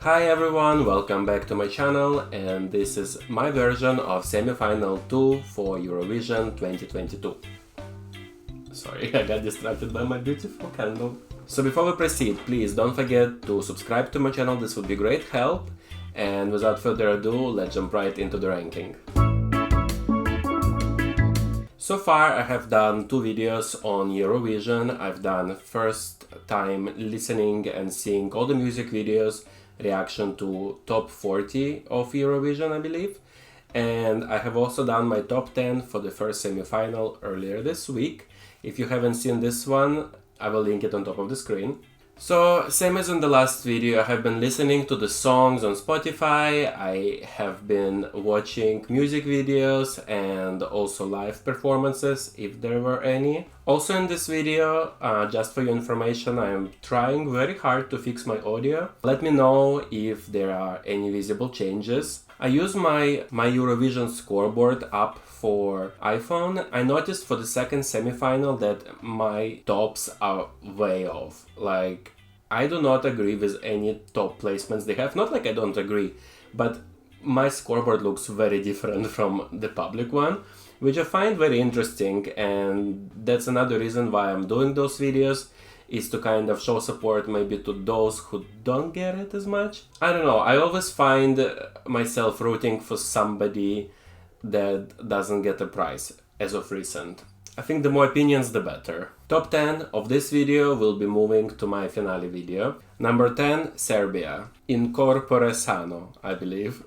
Hi everyone, welcome back to my channel, and this is my version of semi-final 2 for Eurovision 2022. Sorry, I got distracted by my beautiful candle. So before we proceed, please don't forget to subscribe to my channel, this would be great help. And without further ado, let's jump right into the ranking. So far I have done 2 videos on Eurovision. I've done first time listening and seeing all the music videos, reaction to top 40 of Eurovision, I believe. And I have also done my top 10 for the first semi-final earlier this week. If you haven't seen this one, I will link it on top of the screen. So, same as in the last video, I have been listening to the songs on Spotify, I have been watching music videos and also live performances, if there were any. Also in this video, just for your information, I am trying very hard to fix my audio. Let me know if there are any visible changes. I use my Eurovision scoreboard app for iPhone. I noticed for the second semi-final that my tops are way off. Like, I do not agree with any top placements they have. Not like I don't agree, but my scoreboard looks very different from the public one, which I find very interesting, and that's another reason why I'm doing those videos, is to kind of show support maybe to those who don't get it as much. I don't know, I always find myself rooting for somebody that doesn't get a prize as of recent. I think the more opinions the better. Top 10 of this video will be moving to my finale video. Number 10, Serbia. In corpore sano, I believe.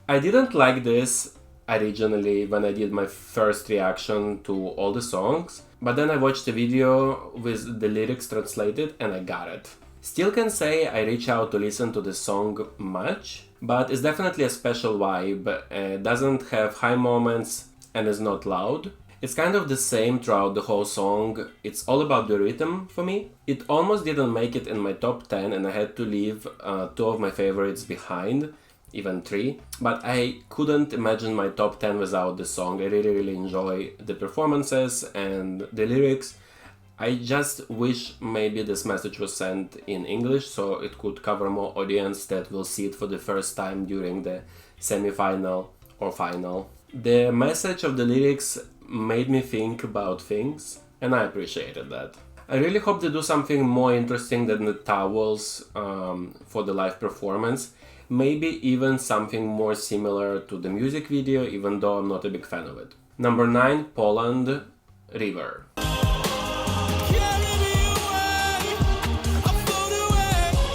I didn't like this originally when I did my first reaction to all the songs, but then I watched the video with the lyrics translated and I got it. Still can say I reach out to listen to the song much, but it's definitely a special vibe. It doesn't have high moments and is not loud. It's kind of the same throughout the whole song. It's all about the rhythm for me. It almost didn't make it in my top 10 and I had to leave 2 of my favorites behind, even 3. But I couldn't imagine my top 10 without the song. I really enjoy the performances and the lyrics. I just wish maybe this message was sent in English so it could cover more audience that will see it for the first time during the semi-final or final. The message of the lyrics made me think about things and I appreciated that. I really hope they do something more interesting than the towels for the live performance. Maybe even something more similar to the music video, even though I'm not a big fan of it. Number 9, Poland, River.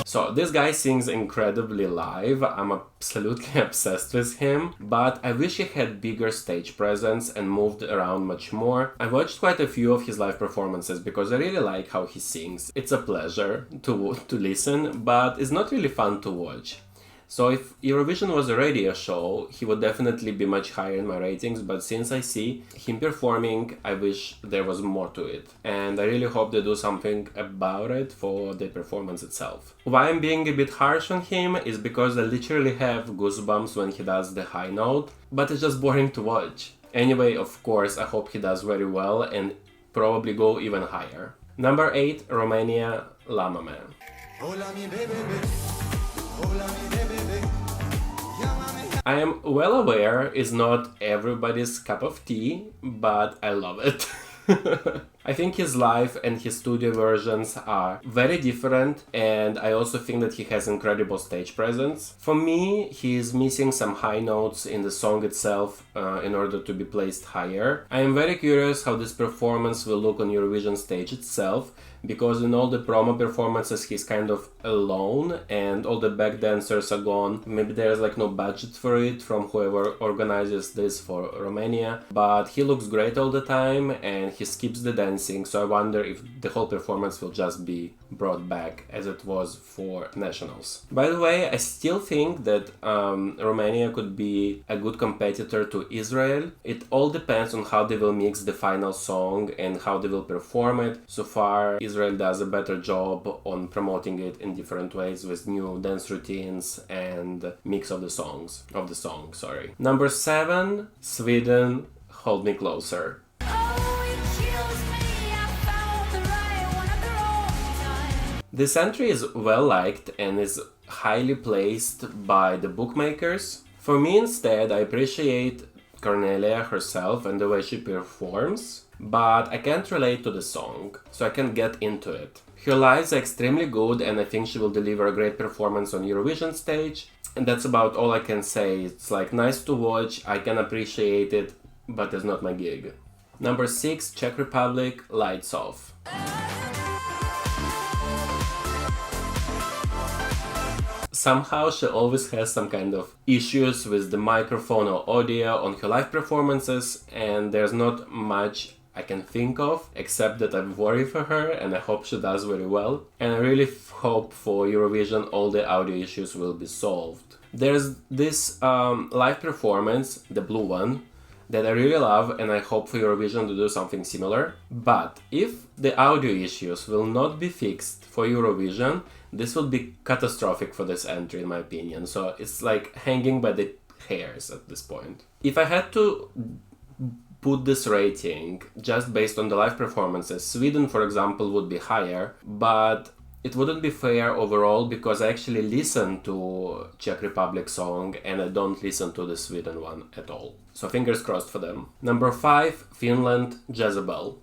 So this guy sings incredibly live, I'm absolutely obsessed with him, but I wish he had bigger stage presence and moved around much more. I watched quite a few of his live performances because I really like how he sings. It's a pleasure to listen, but it's not really fun to watch. So if Eurovision was a radio show, he would definitely be much higher in my ratings, but since I see him performing, I wish there was more to it. And I really hope they do something about it for the performance itself. Why I'm being a bit harsh on him is because I literally have goosebumps when he does the high note, but it's just boring to watch. Anyway, of course, I hope he does very well and probably go even higher. Number 8, Romania, La Mame. I am well aware it's not everybody's cup of tea, but I love it. I think his live and his studio versions are very different, and I also think that he has incredible stage presence. For me, he is missing some high notes in the song itself in order to be placed higher. I am very curious how this performance will look on Eurovision stage itself, because in all the promo performances he's kind of alone and all the back dancers are gone. Maybe there's like no budget for it from whoever organizes this for Romania, but he looks great all the time and he skips the dancing, so I wonder if the whole performance will just be brought back as it was for nationals. By the way, I still think that Romania could be a good competitor to Israel. It all depends on how they will mix the final song and how they will perform it. So far, Israel does a better job on promoting it in different ways with new dance routines and mix of the song. Number 7, Sweden, Hold Me Closer. Oh, it kills me, I found the right This entry is well liked and is highly placed by the bookmakers. For me instead, I appreciate Cornelia herself and the way she performs, but I can't relate to the song, so I can't get into it. Her lives are extremely good and I think she will deliver a great performance on Eurovision stage. And that's about all I can say. It's like nice to watch, I can appreciate it, but it's not my gig. Number 6, Czech Republic, Lights Off. Somehow she always has some kind of issues with the microphone or audio on her live performances, and there's not much I can think of except that I worry for her and I hope she does very well. And I really hope for Eurovision all the audio issues will be solved. There's this live performance, the blue one, that I really love and I hope for Eurovision to do something similar. But if the audio issues will not be fixed for Eurovision, this would be catastrophic for this entry in my opinion. So it's like hanging by the hairs at this point. If I had to put this rating just based on the live performances, Sweden for example would be higher, but it wouldn't be fair overall because I actually listen to Czech Republic song and I don't listen to the Sweden one at all. So fingers crossed for them. Number 5, Finland, Jezebel.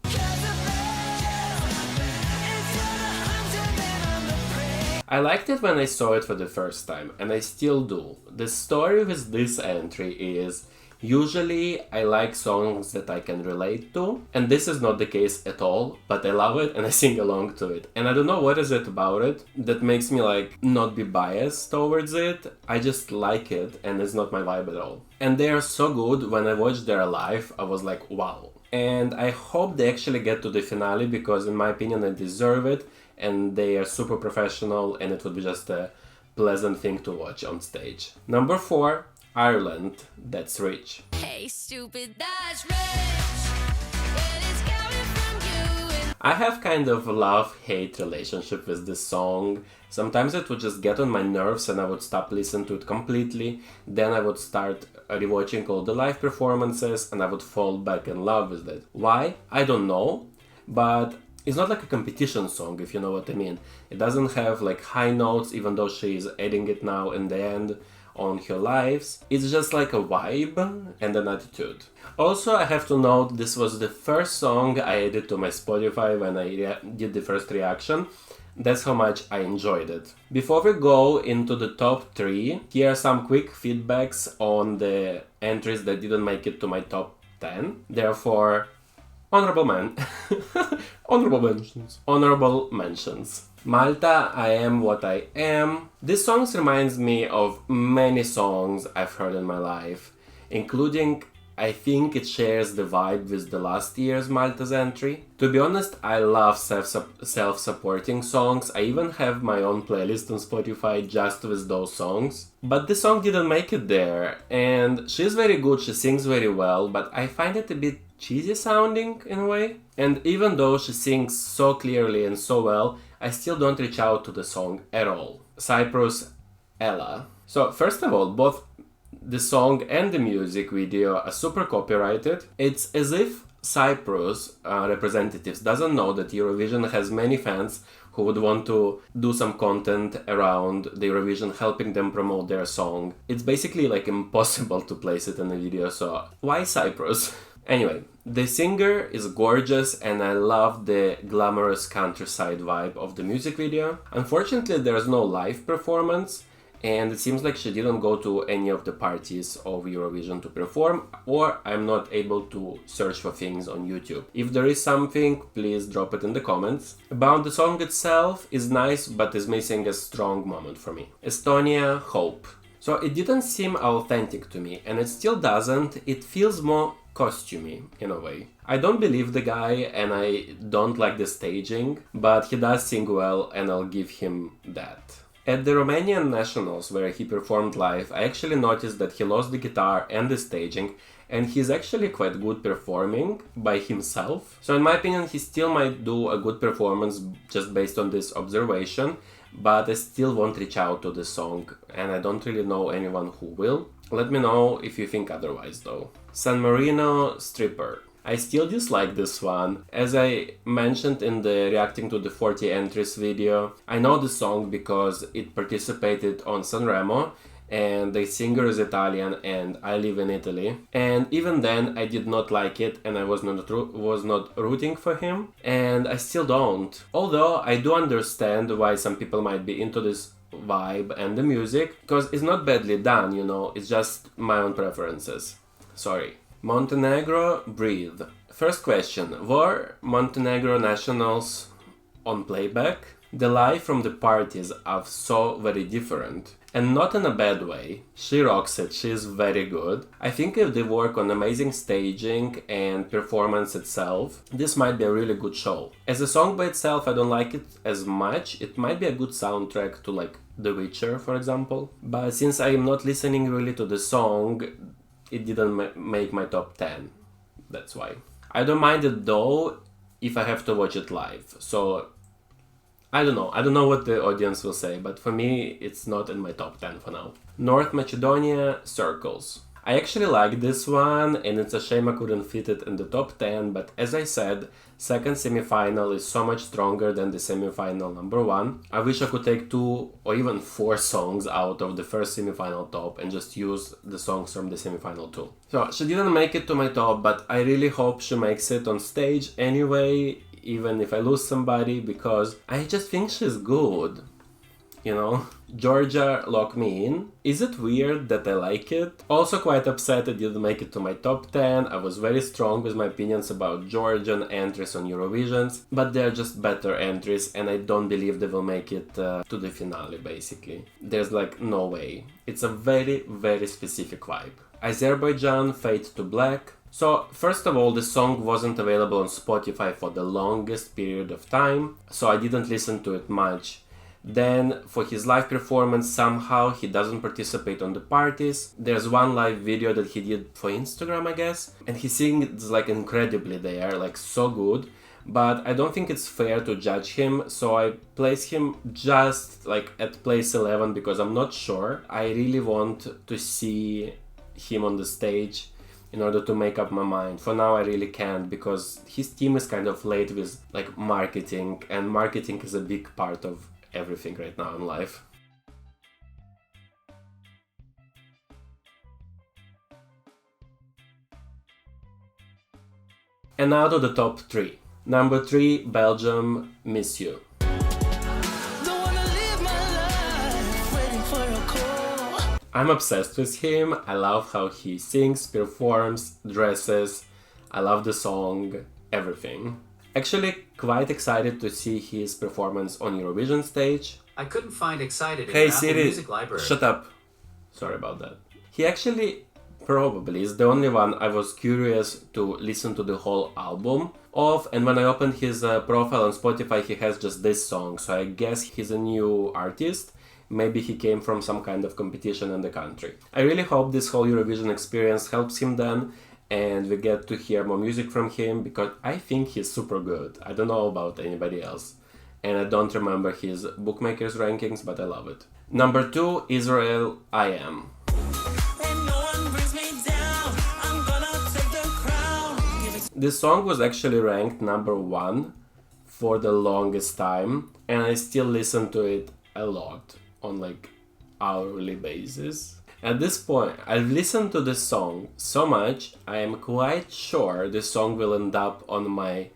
I liked it when I saw it for the first time, and I still do. The story with this entry is, usually I like songs that I can relate to, and this is not the case at all, but I love it and I sing along to it. And I don't know what is it about it that makes me like not be biased towards it. I just like it and it's not my vibe at all. And they are so good. When I watched their live, I was like, wow. And I hope they actually get to the finale because in my opinion they deserve it. And they are super professional and it would be just a pleasant thing to watch on stage. Number 4, Ireland, That's Rich. Hey stupid, that's rich. It is coming from you. I have kind of a love-hate relationship with this song. Sometimes it would just get on my nerves and I would stop listening to it completely. Then I would start rewatching all the live performances and I would fall back in love with it. Why? I don't know, but it's not like a competition song, if you know what I mean. It doesn't have like high notes, even though she is adding it now in the end on her lives. It's just like a vibe and an attitude. Also, I have to note this was the first song I added to my Spotify when I did the first reaction. That's how much I enjoyed it. Before we go into the top 3, here are some quick feedbacks on the entries that didn't make it to my top 10. Therefore, honorable mentions. Malta, I Am What I Am. This song reminds me of many songs I've heard in my life, including, I think it shares the vibe with the last year's Malta's entry. To be honest, I love self-supporting songs. I even have my own playlist on Spotify just with those songs. But the song didn't make it there, and she's very good, she sings very well, but I find it a bit cheesy sounding in a way. And even though she sings so clearly and so well, I still don't reach out to the song at all. Cyprus, Ella. So first of all, both the song and the music video are super copyrighted. It's as if Cyprus representatives doesn't know that Eurovision has many fans who would want to do some content around the Eurovision, helping them promote their song. It's basically like impossible to place it in a video, so why Cyprus? Anyway, the singer is gorgeous and I love the glamorous countryside vibe of the music video. Unfortunately, there's no live performance and it seems like she didn't go to any of the parties of Eurovision to perform, or I'm not able to search for things on YouTube. If there is something, please drop it in the comments. About the song itself is nice, but is missing a strong moment for me. Estonia, Hope. So it didn't seem authentic to me, and it still doesn't. It feels more costumey in a way. I don't believe the guy and I don't like the staging, but he does sing well and I'll give him that. At the Romanian Nationals where he performed live, I actually noticed that he lost the guitar and the staging, and he's actually quite good performing by himself. So in my opinion, he still might do a good performance just based on this observation, but I still won't reach out to the song, and I don't really know anyone who will. Let me know if you think otherwise though. San Marino, Stripper. I still dislike this one. As I mentioned in the reacting to the 40 entries video, I know the song because it participated on Sanremo and the singer is Italian and I live in Italy. And even then I did not like it and I was not rooting for him, and I still don't. Although I do understand why some people might be into this vibe and the music, because it's not badly done, you know, it's just my own preferences. Sorry. Montenegro, Breathe. First question, were Montenegro nationals on playback? The live from the parties are so very different. And not in a bad way. She rocks it, she is very good. I think if they work on amazing staging and performance itself, this might be a really good show. As a song by itself, I don't like it as much. It might be a good soundtrack to like The Witcher, for example. But since I am not listening really to the song, it didn't make my top 10. That's why. I don't mind it though if I have to watch it live. So I don't know what the audience will say, but for me it's not in my top 10 for now. North Macedonia, Circles. I actually like this one and it's a shame I couldn't fit it in the top 10, but as I said, second semi-final is so much stronger than the semi-final number 1. I wish I could take 2 or even 4 songs out of the first semi-final top and just use the songs from the semi-final too. So she didn't make it to my top, but I really hope she makes it on stage anyway, even if I lose somebody, because I just think she's good. You know? Georgia, Lock Me In. Is it weird that I like it? Also quite upset it didn't make it to my top 10. I was very strong with my opinions about Georgian entries on Eurovisions, but they're just better entries and I don't believe they will make it to the finale basically. There's like no way. It's a very, very specific vibe. Azerbaijan, Fade to Black. So, first of all, the song wasn't available on Spotify for the longest period of time, so I didn't listen to it much. Then, for his live performance, somehow he doesn't participate on the parties. There's one live video that he did for Instagram, I guess, and he sings like incredibly there, like so good. But I don't think it's fair to judge him, so I place him just like at place 11 because I'm not sure. I really want to see him on the stage in order to make up my mind. For now I really can't because his team is kind of late with like marketing, and marketing is a big part of everything right now in life. And now to the top 3. Number 3, Belgium, Miss You. I'm obsessed with him. I love how he sings, performs, dresses. I love the song, everything. Actually, quite excited to see his performance on Eurovision stage. I couldn't find excited in Hey the Apple Siri, Music Library. shut up. Sorry about that. He actually probably is the only one I was curious to listen to the whole album of, and when I opened his profile on Spotify he has just this song, so I guess he's a new artist. Maybe he came from some kind of competition in the country. I really hope this whole Eurovision experience helps him then, and we get to hear more music from him, because I think he's super good. I don't know about anybody else. And I don't remember his bookmakers rankings, but I love it. Number 2, Israel, I Am. This song was actually ranked number 1 for the longest time, and I still listen to it a lot on like hourly basis. At this point, I've listened to this song so much, I am quite sure this song will end up on my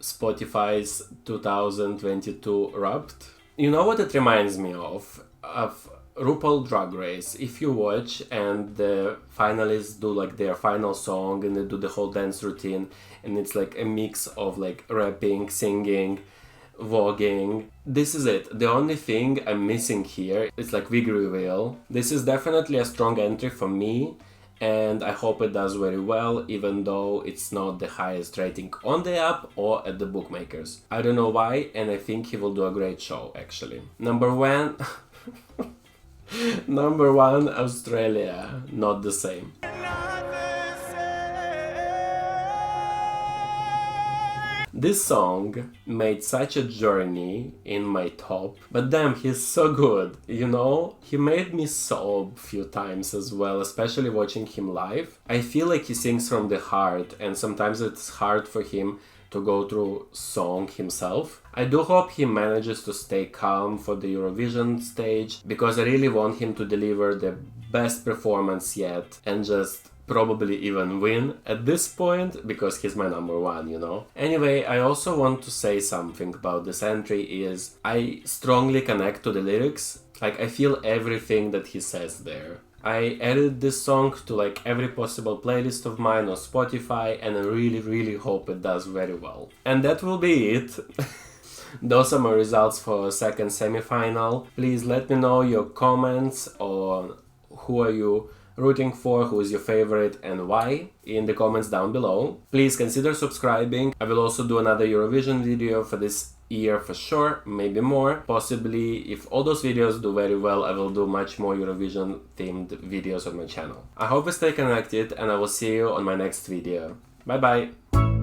Spotify's 2022 Wrapped. You know what it reminds me of? Of RuPaul Drag Race. If you watch and the finalists do like their final song and they do the whole dance routine, and it's like a mix of like rapping, singing, voguing. This is it. The only thing I'm missing here is like wig reveal. This is definitely a strong entry for me, and I hope it does very well, even though it's not the highest rating on the app or at the bookmakers. I don't know why, and I think he will do a great show actually. Number 1 Number 1, Australia, Not the Same. This song made such a journey in my top, but damn, he's so good, you know? He made me sob a few times as well, especially watching him live. I feel like he sings from the heart, and sometimes it's hard for him to go through song himself. I do hope he manages to stay calm for the Eurovision stage, because I really want him to deliver the best performance yet and just probably even win at this point, because he's my number one, you know. Anyway, I also want to say something about this entry is I strongly connect to the lyrics. Like, I feel everything that he says there. I added this song to like every possible playlist of mine on Spotify, and I really hope it does very well. And that will be it. Those are my results for second semi-final. Please let me know your comments on who are you rooting for, who is your favorite and why, in the comments down below. Please consider subscribing. I will also do another Eurovision video for this year for sure, maybe more. Possibly, if all those videos do very well, I will do much more Eurovision themed videos on my channel. I hope you stay connected, and I will see you on my next video. Bye bye!